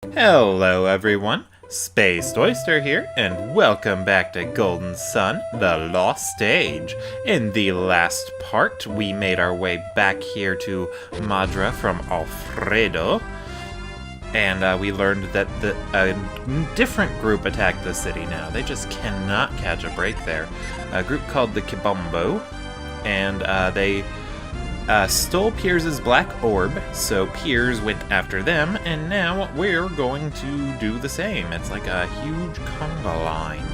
Hello everyone, Spaced Oyster here, and welcome back to Golden Sun, the Lost Stage. In the last part, we made our way back here to Madra from Alfredo, and we learned that a different group attacked the city now. They just cannot catch a break there. A group called the Kibombo, and they stole Piers' black orb, so Piers went after them, and now we're going to do the same. It's like a huge conga line.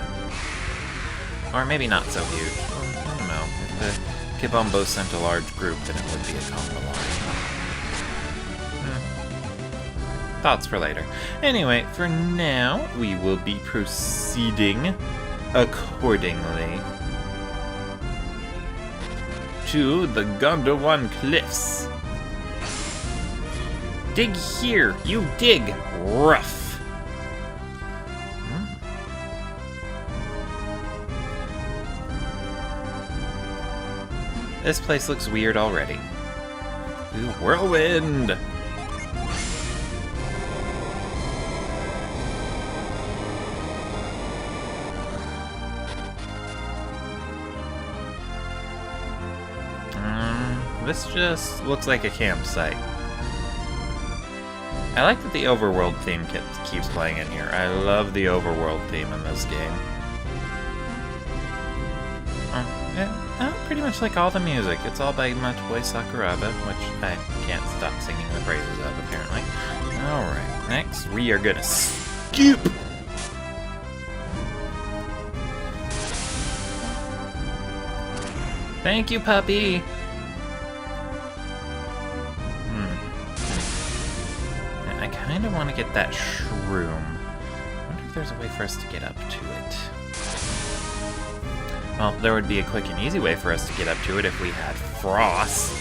Or maybe not so huge. Well, I don't know. If the Kibombo sent a large group, then it would be a conga line. Thoughts for later. Anyway, for now, we will be proceeding accordingly to the Gondowan Cliffs. Dig here, you dig, rough. This place looks weird already. Ooh, whirlwind! This just looks like a campsite. I like that the overworld theme keeps playing in here. I love the overworld theme in this game. Pretty much like all the music. It's all by my boy Sakuraba, which I can't stop singing the praises of, apparently. Alright, next we are gonna scoop! Thank you, puppy! I kind of want to get that shroom. I wonder if there's a way for us to get up to it. Well, there would be a quick and easy way for us to get up to it if we had frost.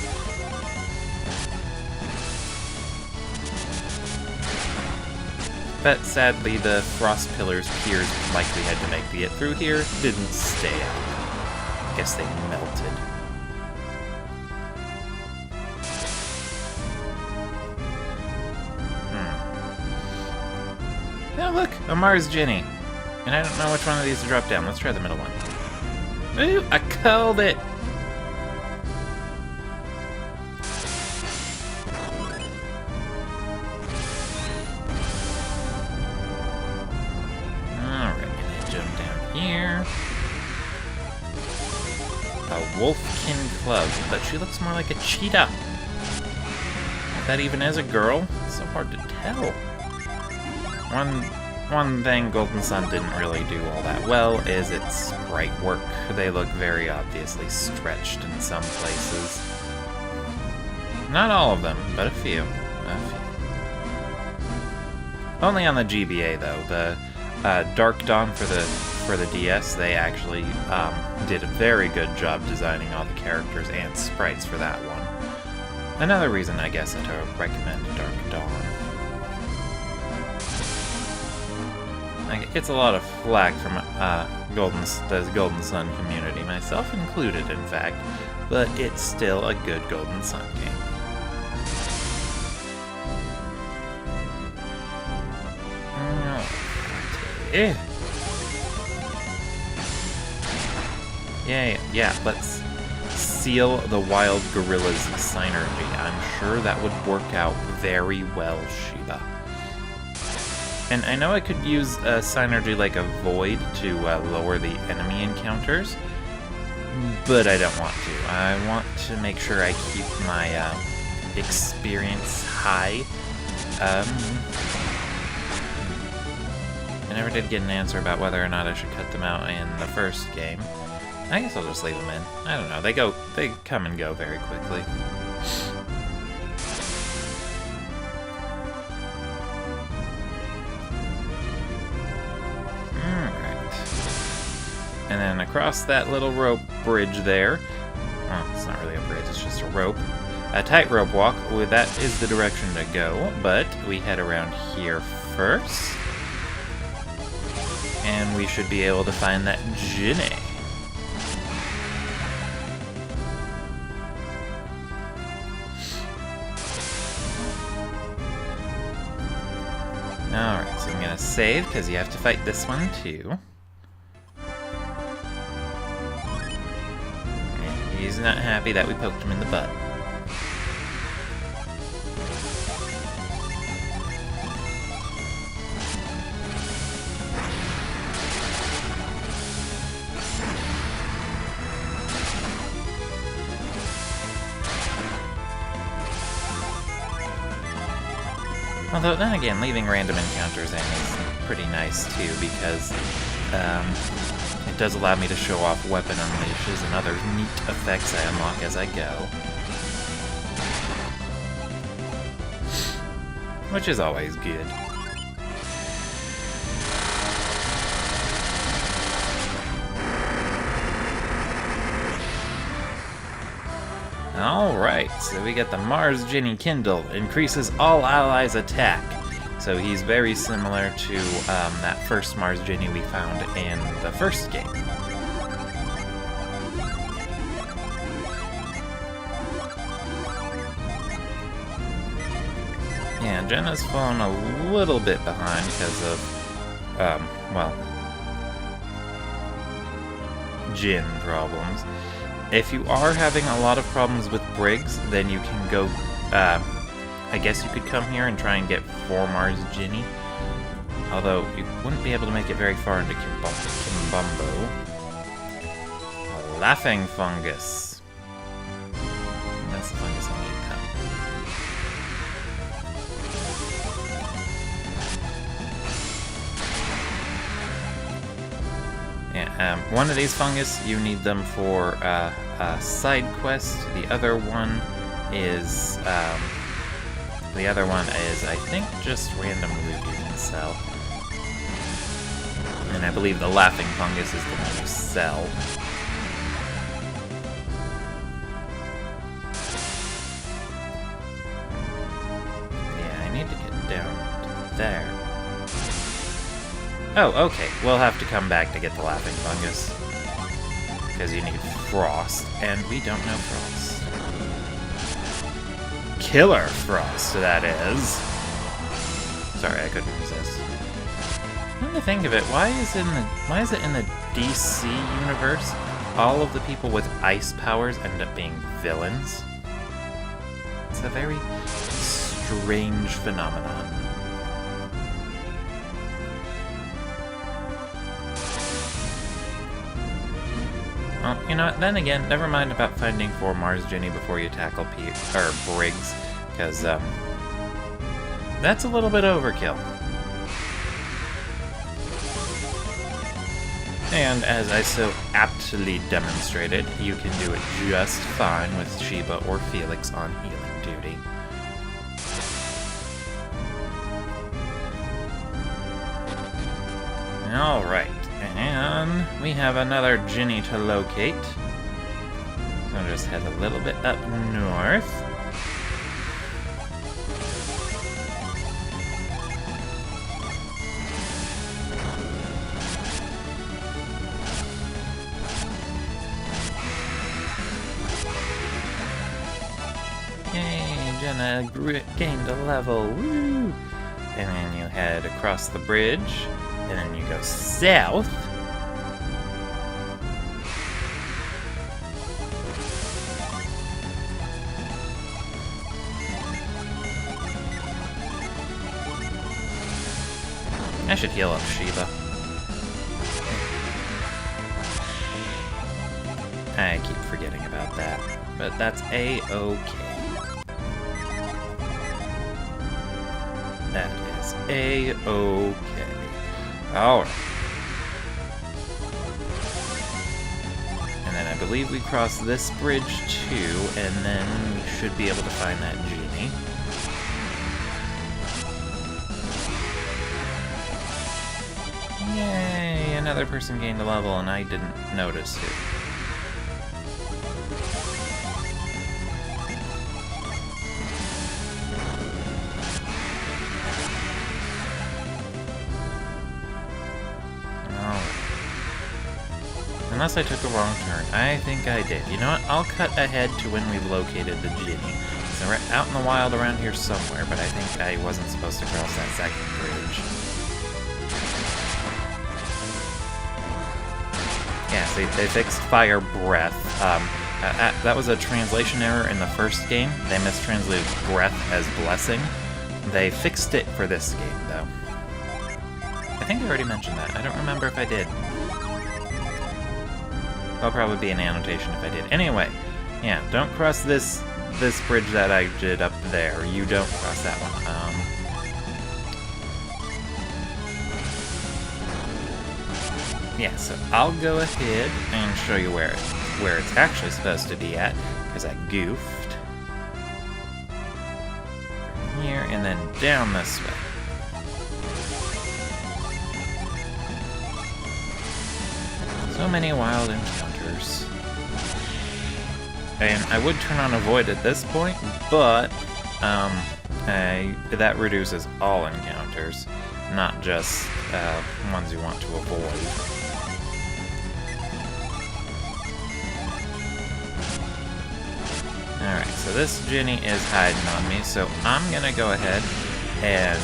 But sadly, the frost pillars Piers likely had to make to get through here didn't stay up. Guess they melted. Oh, look, a Mars Jenny. And I don't know which one of these to drop down. Let's try the middle one. Ooh, I called it! Alright, gonna jump down here. A Wolfkin Club, but she looks more like a cheetah. If that even is a girl, it's so hard to tell. One thing Golden Sun didn't really do all that well is its sprite work. They look very obviously stretched in some places. Not all of them, but a few. Only on the GBA though. The Dark Dawn for the DS, they actually did a very good job designing all the characters and sprites for that one. Another reason, I guess, to recommend Dark Dawn. It gets a lot of flack from the Golden Sun community, myself included, in fact, but it's still a good Golden Sun game. Yeah, let's seal the Wild Gorilla's synergy. I'm sure that would work out very well, Shiba. And I know I could use a synergy like a Void to lower the enemy encounters, but I don't want to. I want to make sure I keep my experience high. I never did get an answer about whether or not I should cut them out in the first game. I guess I'll just leave them in. I don't know. They come and go very quickly. And then across that little rope bridge there, well, it's not really a bridge, it's just a rope. A tightrope walk, well, that is the direction to go, but we head around here first. And we should be able to find that Ginny. Alright, so I'm gonna save, because you have to fight this one too. And he's not happy that we poked him in the butt. Although, then again, leaving random encounters in is pretty nice, too, because it does allow me to show off weapon unleashes and other neat effects I unlock as I go. Which is always good. Alright, so we got the Mars Ginny Kindle. Increases all allies' attack. So he's very similar to that first Mars Ginny we found in the first game. Yeah, Jenna's fallen a little bit behind because of, well, Jinn problems. If you are having a lot of problems with Briggs, then you can go, I guess you could come here and try and get 4 Mars Ginny. Although, you wouldn't be able to make it very far into Kibombo. A laughing fungus. That's the fungus I need to come. Yeah, one of these fungus, you need them for a side quest. The other one is, I think, just random loot you can sell. And I believe the laughing fungus is the one you sell. Yeah, I need to get down to there. Oh, okay. We'll have to come back to get the laughing fungus. Because you need frost, and we don't know frost. Killer frost, that is. Sorry, I couldn't resist. Come to think of it, why is it in the DC universe all of the people with ice powers end up being villains? It's a very strange phenomenon. Well, you know what, then again, never mind about finding 4 Mars Ginny before you tackle Briggs, because, that's a little bit overkill. And as I so aptly demonstrated, you can do it just fine with Sheba or Felix on healing duty. Alright. And we have another Ginny to locate. So I'll just head a little bit up north. Yay, Jenna gained a level, woo! And then you head across the bridge. And then you go south. I should heal up Sheba. I keep forgetting about that, but that's A-okay. That is A-okay. Alright. And then I believe we cross this bridge too, and then we should be able to find that genie. Yay! Another person gained a level and I didn't notice it. Unless I took a wrong turn. I think I did. You know what? I'll cut ahead to when we've located the genie. So we're out in the wild around here somewhere, but I think I wasn't supposed to cross that second bridge. they fixed fire breath. That was a translation error in the first game. They mistranslated breath as blessing. They fixed it for this game, though. I think I already mentioned that. I don't remember if I did. That'll probably be an annotation if I did. Anyway, yeah, don't cross this bridge that I did up there. You don't cross that one. Yeah, so I'll go ahead and show you where it's actually supposed to be at, because I goofed. Here, and then down this way. So many wild encounters. And I would turn on Avoid at this point, but that reduces all encounters, not just ones you want to avoid. Alright, so this Ginny is hiding on me, so I'm gonna go ahead and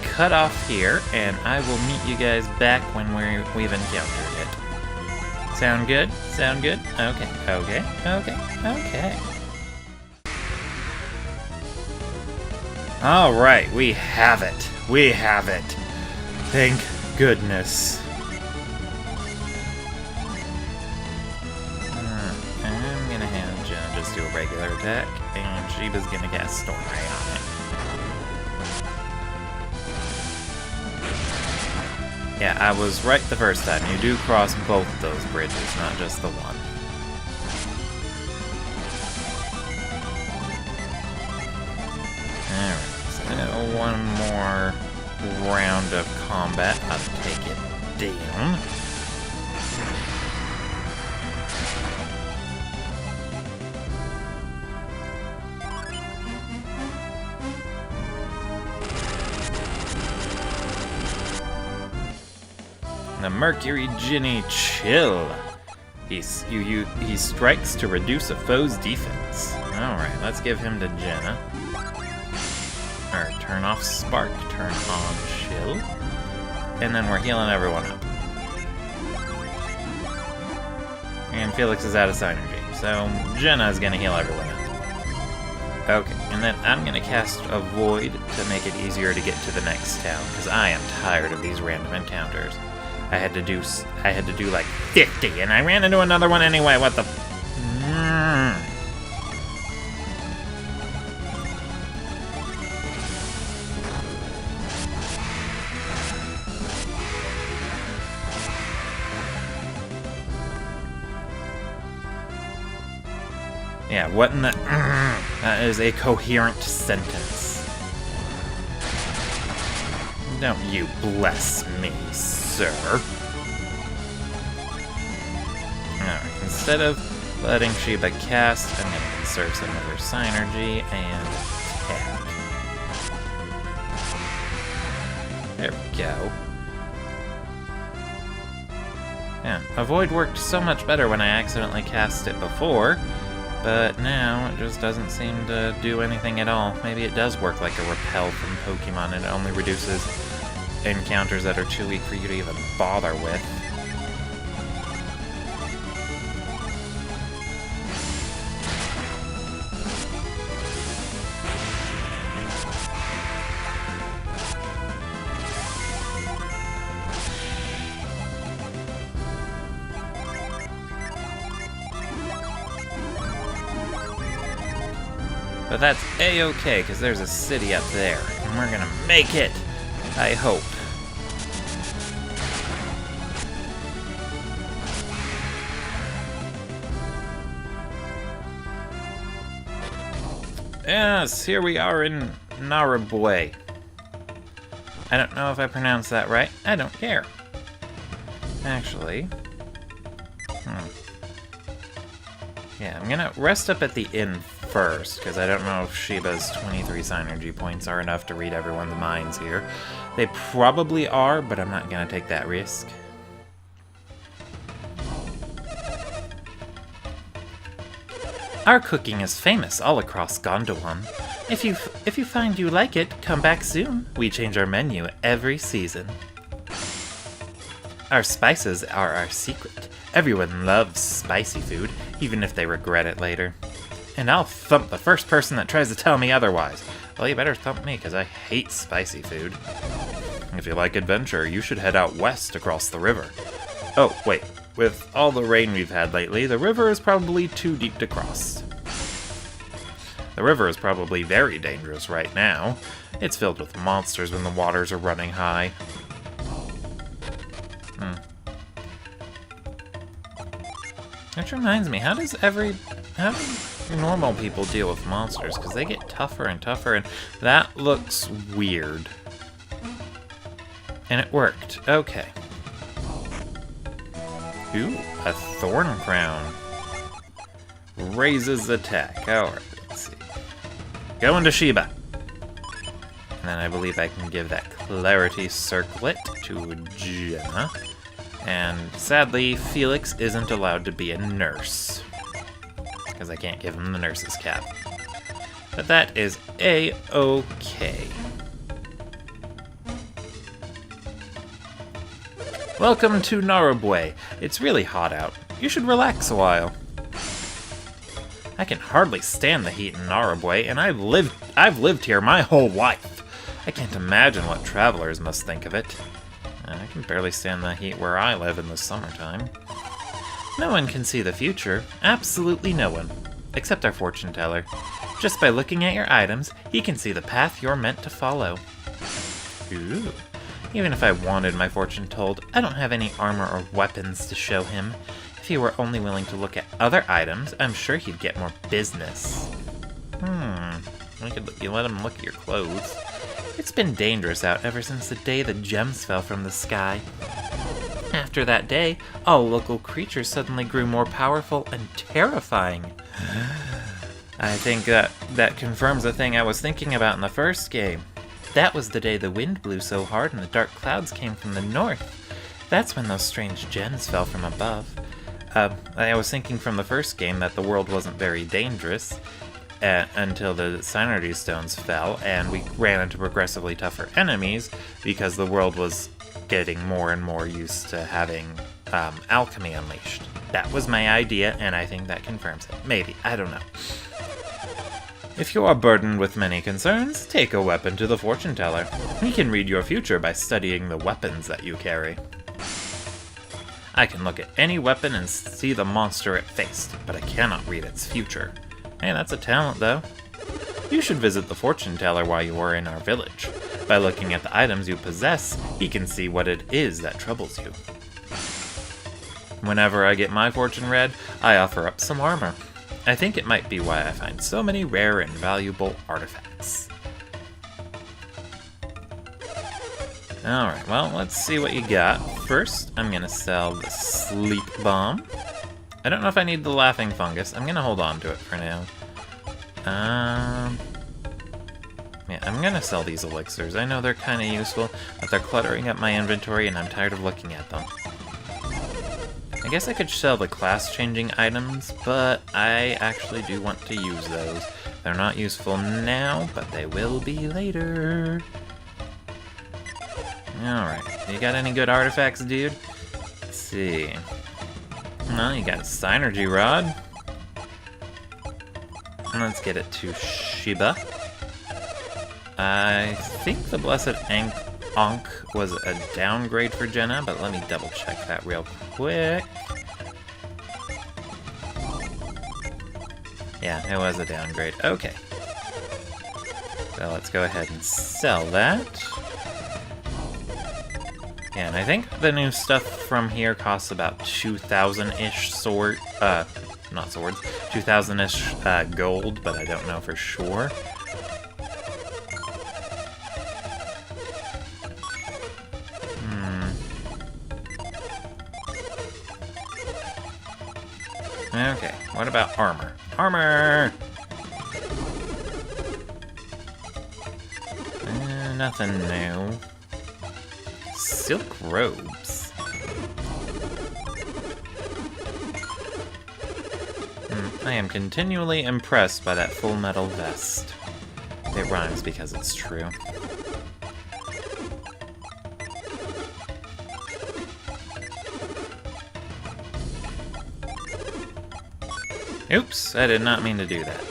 cut off here, and I will meet you guys back when we've encountered it. Sound good? Sound good? Okay, okay, okay, okay. Alright, we have it. We have it. Thank goodness. I'm gonna have Jenna just do a regular attack, and Sheba's gonna cast Storm Ray on it. Yeah, I was right the first time. You do cross both those bridges, not just the one. Alright, so one more round of combat. I'll take it down. The Mercury Ginny Chill. He strikes to reduce a foe's defense. Alright, let's give him to Jenna. Or turn off Spark, turn on Chill. And then we're healing everyone up. And Felix is out of Synergy, so Jenna's gonna heal everyone up. Okay, and then I'm gonna cast Avoid to make it easier to get to the next town, because I am tired of these random encounters. I had to do like 50, and I ran into another one anyway. What the? Yeah, what in the? That is a coherent sentence. Don't you bless me, sir. Alright, instead of letting Sheba cast, I'm going to conserve some of her Synergy and attack. There we go. Yeah, Avoid worked so much better when I accidentally cast it before, but now it just doesn't seem to do anything at all. Maybe it does work like a repel from Pokemon, and it only reduces encounters that are too weak for you to even bother with. But that's A-okay, because there's a city up there, and we're gonna make it! I hope. Yes, here we are in Narabwe. I don't know if I pronounced that right. I don't care. Actually. Yeah, I'm gonna rest up at the inn first, because I don't know if Sheba's 23 Synergy points are enough to read everyone's minds here. They probably are, but I'm not gonna take that risk. Our cooking is famous all across Gondolin. If you find you like it, come back soon. We change our menu every season. Our spices are our secret. Everyone loves spicy food, even if they regret it later. And I'll thump the first person that tries to tell me otherwise. Well, you better thump me, because I hate spicy food. If you like adventure, you should head out west across the river. Oh, wait. With all the rain we've had lately, the river is probably too deep to cross. The river is probably very dangerous right now. It's filled with monsters when the waters are running high. Which reminds me, how do normal people deal with monsters? Because they get tougher and tougher, and that looks weird. And it worked. Okay. Ooh, a thorn crown. Raises attack. Alright, let's see. Go into Sheba. And then I believe I can give that clarity circlet to Jenna. And sadly, Felix isn't allowed to be a nurse, because I can't give him the nurse's cap. But that is A-okay. Welcome to Narubwe. It's really hot out. You should relax a while. I can hardly stand the heat in Narubwe, and I've lived here my whole life. I can't imagine what travelers must think of it. I can barely stand the heat where I live in the summertime. No one can see the future. Absolutely no one. Except our fortune teller. Just by looking at your items, he can see the path you're meant to follow. Ooh. Even if I wanted my fortune told, I don't have any armor or weapons to show him. If he were only willing to look at other items, I'm sure he'd get more business. You let him look at your clothes. It's been dangerous out ever since the day the gems fell from the sky. After that day, all local creatures suddenly grew more powerful and terrifying. I think that confirms the thing I was thinking about in the first game. That was the day the wind blew so hard and the dark clouds came from the north. That's when those strange gems fell from above. I was thinking from the first game that the world wasn't very dangerous, until the Synergy Stones fell, and we ran into progressively tougher enemies because the world was getting more and more used to having alchemy unleashed. That was my idea, and I think that confirms it. Maybe. I don't know. If you are burdened with many concerns, take a weapon to the fortune teller. He can read your future by studying the weapons that you carry. I can look at any weapon and see the monster it faced, but I cannot read its future. Hey, that's a talent, though. You should visit the fortune teller while you are in our village. By looking at the items you possess, he can see what it is that troubles you. Whenever I get my fortune read, I offer up some armor. I think it might be why I find so many rare and valuable artifacts. Alright, well, let's see what you got. First, I'm gonna sell the sleep bomb. I don't know if I need the laughing fungus. I'm gonna hold on to it for now. Yeah, I'm gonna sell these elixirs. I know they're kind of useful, but they're cluttering up my inventory and I'm tired of looking at them. I guess I could sell the class-changing items, but I actually do want to use those. They're not useful now, but they will be later. Alright, you got any good artifacts, dude? Let's see. Well, you got a Synergy Rod. Let's get it to Sheba. I think the Blessed Ankh was a downgrade for Jenna, but let me double check that real quick. Yeah, it was a downgrade. Okay. So let's go ahead and sell that. Yeah, and I think the new stuff from here costs about 2,000-ish not swords, 2,000-ish gold, but I don't know for sure. Okay, what about armor? Armor! Nothing new. Silk robes. I am continually impressed by that full metal vest. It rhymes because it's true. Oops, I did not mean to do that.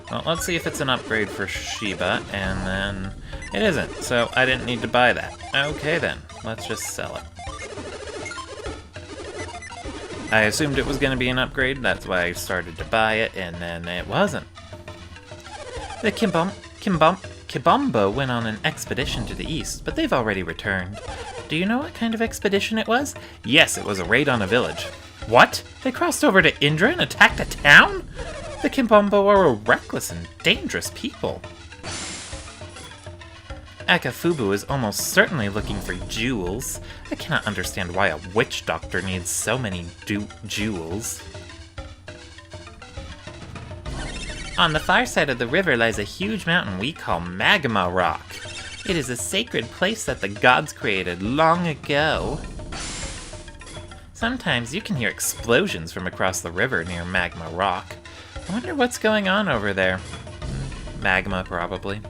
Well, let's see if it's an upgrade for Sheba, and then it isn't, so I didn't need to buy that. Okay then, let's just sell it. I assumed it was going to be an upgrade, that's why I started to buy it, and then it wasn't. The Kibombo went on an expedition to the east, but they've already returned. Do you know what kind of expedition it was? Yes, it was a raid on a village. What? They crossed over to Indra and attacked a town? The Kibombo are a reckless and dangerous people. Akafubu is almost certainly looking for jewels. I cannot understand why a witch doctor needs so many jewels. On the far side of the river lies a huge mountain we call Magma Rock. It is a sacred place that the gods created long ago. Sometimes you can hear explosions from across the river near Magma Rock. I wonder what's going on over there. Magma, probably.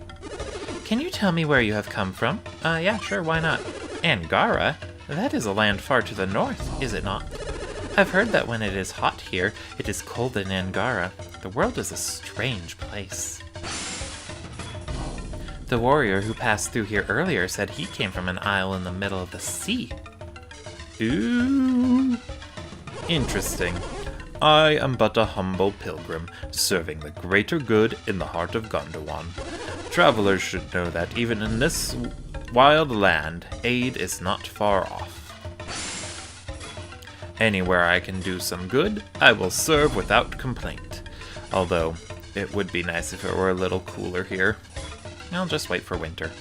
Can you tell me where you have come from? Yeah, sure, why not? Angara? That is a land far to the north, is it not? I've heard that when it is hot here, it is cold in Angara. The world is a strange place. The warrior who passed through here earlier said he came from an isle in the middle of the sea. Ooh. Interesting. I am but a humble pilgrim, serving the greater good in the heart of Gondowan. Travelers should know that even in this wild land, aid is not far off. Anywhere I can do some good, I will serve without complaint. Although, it would be nice if it were a little cooler here. I'll just wait for winter.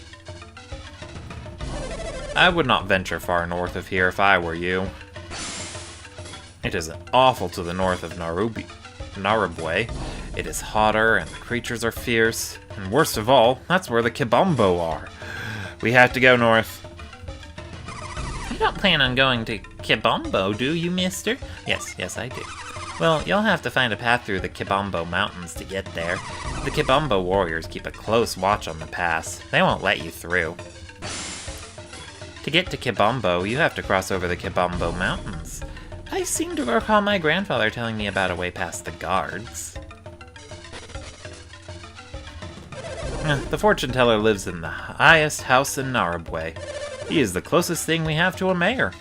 I would not venture far north of here if I were you. It is awful to the north of Narubwe. It is hotter and the creatures are fierce. And worst of all, that's where the Kibombo are. We have to go north. You don't plan on going to Kibombo, do you, mister? Yes, I do. Well, you'll have to find a path through the Kibombo Mountains to get there. The Kibombo warriors keep a close watch on the pass. They won't let you through. To get to Kibombo, you have to cross over the Kibombo Mountains. I seem to recall my grandfather telling me about a way past the guards. The fortune teller lives in the highest house in Narubwe. He is the closest thing we have to a mayor.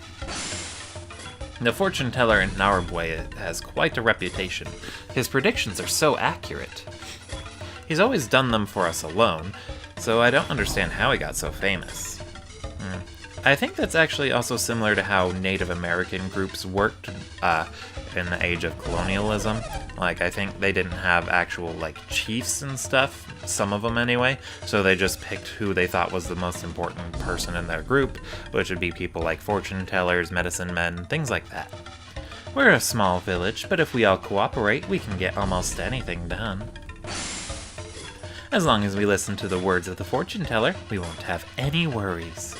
The fortune teller in Narubwe has quite a reputation. His predictions are so accurate. He's always done them for us alone, so I don't understand how he got so famous. I think that's actually also similar to how Native American groups worked in the age of colonialism. Like, I think they didn't have actual, like, chiefs and stuff, some of them anyway, so they just picked who they thought was the most important person in their group, which would be people like fortune tellers, medicine men, things like that. We're a small village, but if we all cooperate, we can get almost anything done. As long as we listen to the words of the fortune teller, we won't have any worries.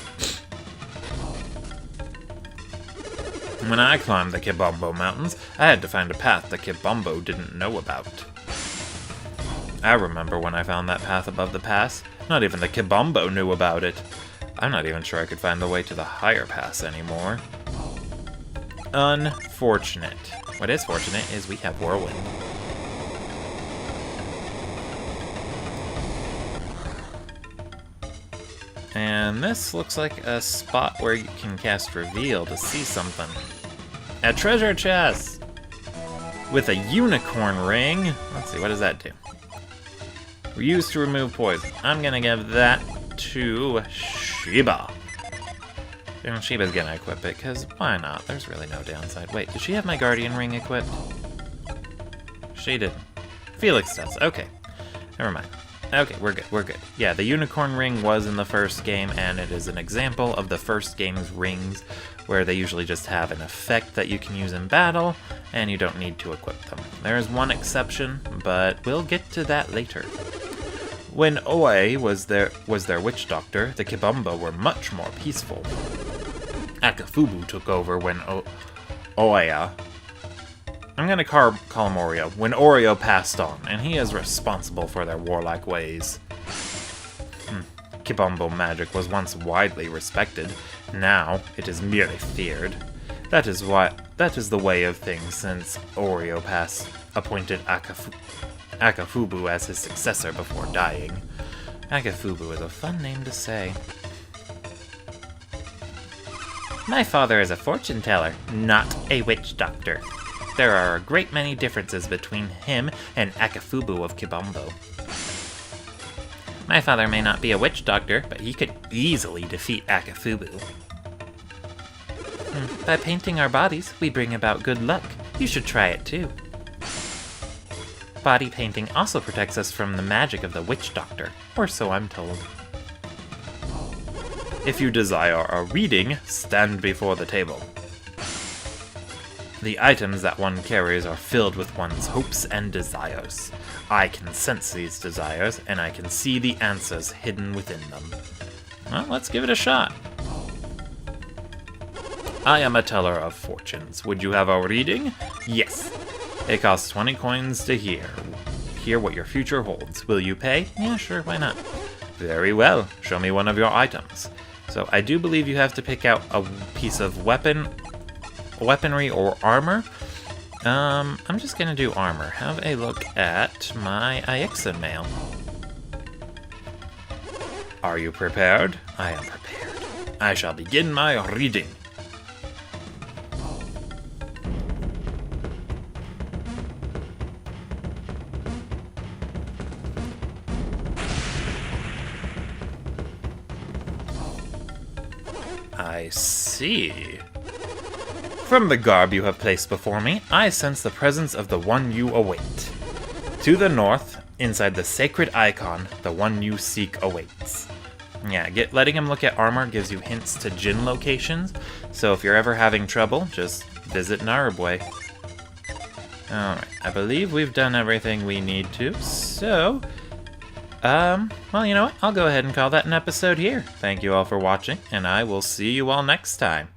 When I climbed the Kibombo Mountains, I had to find a path the Kibombo didn't know about. I remember when I found that path above the pass. Not even the Kibombo knew about it. I'm not even sure I could find the way to the higher pass anymore. Unfortunate. What is fortunate is we have Whirlwind. And this looks like a spot where you can cast Reveal to see something. A treasure chest! With a unicorn ring. Let's see, what does that do? Used to remove poison. I'm gonna give that to Sheba. And Sheba's gonna equip it, because why not? There's really no downside. Wait, did she have my guardian ring equipped? She didn't. Felix does. Okay. Never mind. Okay, we're good. Yeah, the unicorn ring was in the first game, and it is an example of the first game's rings, where they usually just have an effect that you can use in battle, and you don't need to equip them. There is one exception, but we'll get to that later. When Oe was their witch doctor, the Kibombo were much more peaceful. Akafubu took over when Oea... I'm gonna call him Oreo. When Oreo passed on, and he is responsible for their warlike ways. Kibombo magic was once widely respected. Now, it is merely feared. That is the way of things since Oreo Pass appointed Akafubu as his successor before dying. Akafubu is a fun name to say. My father is a fortune teller, not a witch doctor. There are a great many differences between him and Akafubu of Kibombo. My father may not be a witch doctor, but he could easily defeat Akafubu. By painting our bodies, we bring about good luck. You should try it too. Body painting also protects us from the magic of the witch doctor, or so I'm told. If you desire a reading, stand before the table. The items that one carries are filled with one's hopes and desires. I can sense these desires, and I can see the answers hidden within them. Well, let's give it a shot. I am a teller of fortunes. Would you have a reading? Yes. It costs 20 coins to hear what your future holds. Will you pay? Yeah, sure, why not? Very well. Show me one of your items. So I do believe you have to pick out a piece of weaponry or armor. I'm just gonna do armor. Have a look at my Ixen mail. Are you prepared? I am prepared. I shall begin my reading. I see. From the garb you have placed before me, I sense the presence of the one you await. To the north, inside the sacred icon, the one you seek awaits. Yeah, letting him look at armor gives you hints to Jinn locations, so if you're ever having trouble, just visit Narubwe. Alright, I believe we've done everything we need to, so... well, you know what? I'll go ahead and call that an episode here. Thank you all for watching, and I will see you all next time.